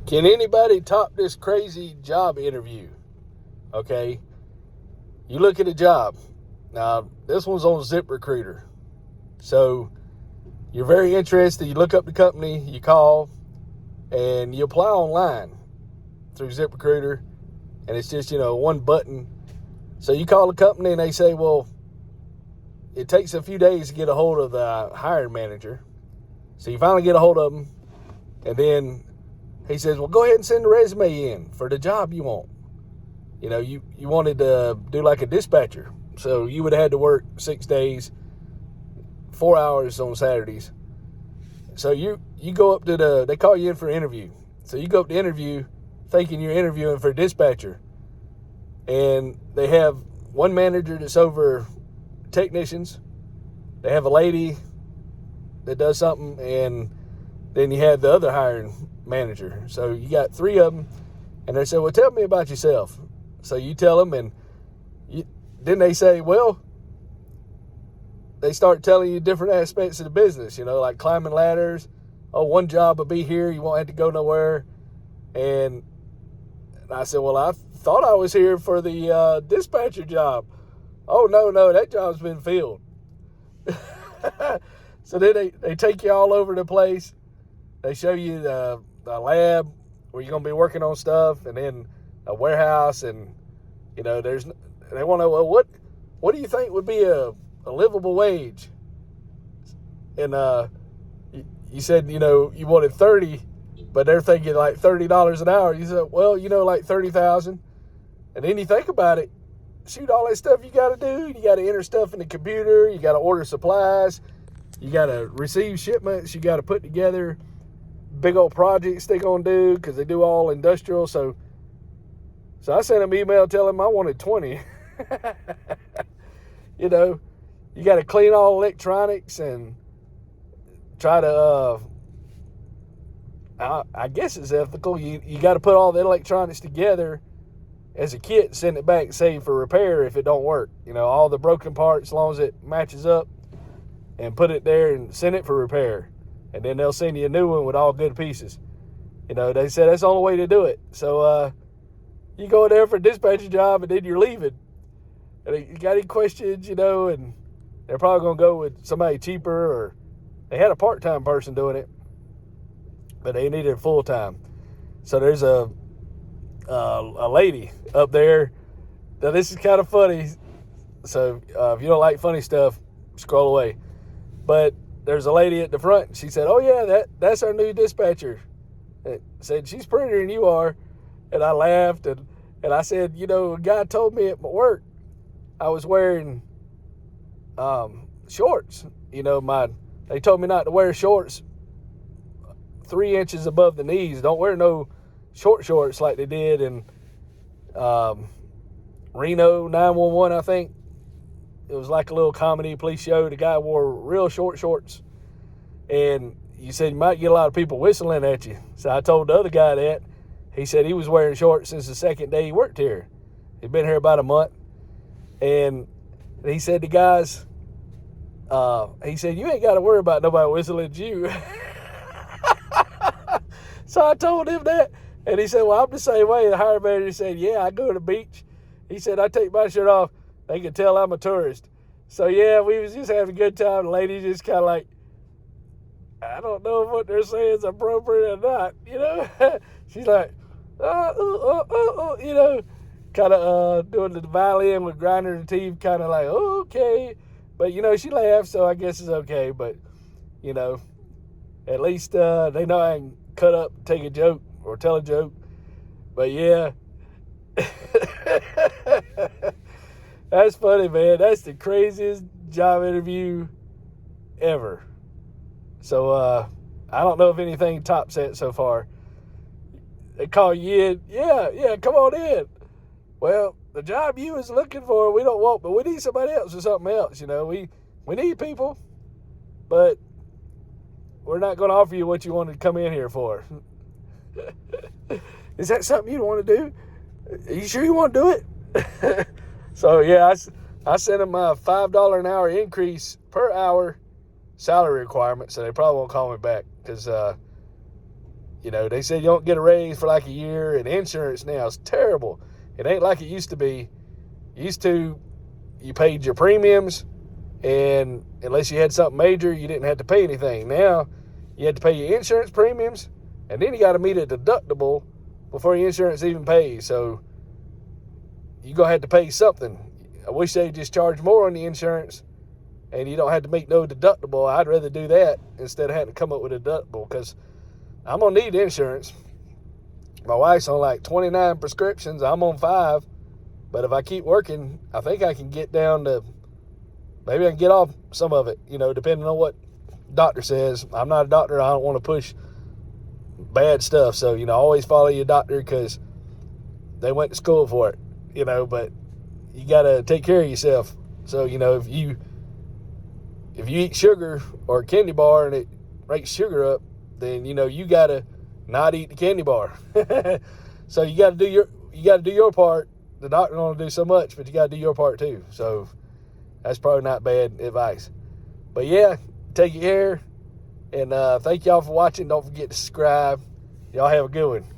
Can anybody top this crazy job interview? Okay. You look at a job. Now, this one's on ZipRecruiter. So, you're very interested. You look up the company, you call, and you apply online through ZipRecruiter. And it's just, one button. So, you call the company and they say, well, it takes a few days to get a hold of the hiring manager. So, you finally get a hold of them. And then he says, well, go ahead and send the resume in for the job you want. You wanted to do like a dispatcher. So you would have had to work 6 days, 4 hours on Saturdays. So you go up to they call you in for an interview. So you go up to interview thinking you're interviewing for a dispatcher. And they have one manager that's over technicians. They have a lady that does something, and then you have the other hiring manager. So you got three of them, and they say, well, tell me about yourself. So you tell them, and then they say, well, they start telling you different aspects of the business, like climbing ladders. Oh, one job will be here. You won't have to go nowhere. And I said, well, I thought I was here for the dispatcher job. Oh, no, that job's been filled. So then they take you all over the place. They show you the lab where you're going to be working on stuff, and then a warehouse, and, they want to know, well, what do you think would be a livable wage? And you said, you wanted 30, but they're thinking like $30 an hour. You said, well, like 30,000. And then you think about it, shoot, all that stuff you got to do. You got to enter stuff in the computer. You got to order supplies. You got to receive shipments. You got to put together big old projects they're going to do because they do all industrial. So I sent them an email telling them I wanted 20. You got to clean all electronics and try to, I guess it's ethical. You got to put all the electronics together as a kit and send it back, say, for repair if it don't work. All the broken parts, as long as it matches up, and put it there and send it for repair. And then they'll send you a new one with all good pieces. They said that's the only way to do it. So you go there for a dispatcher job, and then you're leaving. And you got any questions, and they're probably going to go with somebody cheaper, or they had a part-time person doing it, but they needed it full-time. So there's a lady up there. Now, this is kind of funny. So if you don't like funny stuff, scroll away. But there's a lady at the front. She said, oh, yeah, that's our new dispatcher. And said, she's prettier than you are. And I laughed. And I said, a guy told me at my work I was wearing shorts. They told me not to wear shorts 3 inches above the knees. Don't wear no short shorts like they did in Reno 911, I think. It was like a little comedy police show. The guy wore real short shorts. And you said you might get a lot of people whistling at you. So I told the other guy that. He said he was wearing shorts since the second day he worked here. He'd been here about a month. And he said the guys, he said, you ain't got to worry about nobody whistling at you. So I told him that. And he said, well, I'm the same way. The hiring manager said, yeah, I go to the beach. He said, I take my shirt off. They can tell I'm a tourist. So, yeah, we was just having a good time. The lady just kind of like, I don't know if what they're saying is appropriate or not, She's like, kind of doing the violin with grinding her teeth, kind of like, oh, okay. But, she laughed, so I guess it's okay. But, at least they know I can cut up, take a joke, or tell a joke. But, yeah. That's funny, man. That's the craziest job interview ever. So, I don't know if anything tops that so far. They call you in. Yeah, come on in. Well, the job you was looking for, we don't want, but we need somebody else or something else, We need people, but we're not going to offer you what you wanted to come in here for. Is that something you want to do? Are you sure you want to do it? So, yeah, I sent them a $5 an hour increase per hour salary requirement, so they probably won't call me back because, You know, they said you don't get a raise for like a year, and insurance now is terrible. It ain't like it used to be. Used to, you paid your premiums, and unless you had something major, you didn't have to pay anything. Now, you had to pay your insurance premiums, and then you got to meet a deductible before your insurance even pays. So, you're going to have to pay something. I wish they just charge more on the insurance, and you don't have to meet no deductible. I'd rather do that instead of having to come up with a deductible, because I'm going to need insurance. My wife's on like 29 prescriptions. I'm on 5. But if I keep working, I think I can get down to, maybe I can get off some of it, you know, depending on what doctor says. I'm not a doctor. I don't want to push bad stuff. So, you know, always follow your doctor, because they went to school for it, you know, but you got to take care of yourself. So, you know, if you eat sugar or a candy bar and it makes sugar up, then, you know, you got to not eat the candy bar. So you got to do your part. The doctor don't do so much, but you got to do your part too. So that's probably not bad advice. But yeah, take care. And thank y'all for watching. Don't forget to subscribe. Y'all have a good one.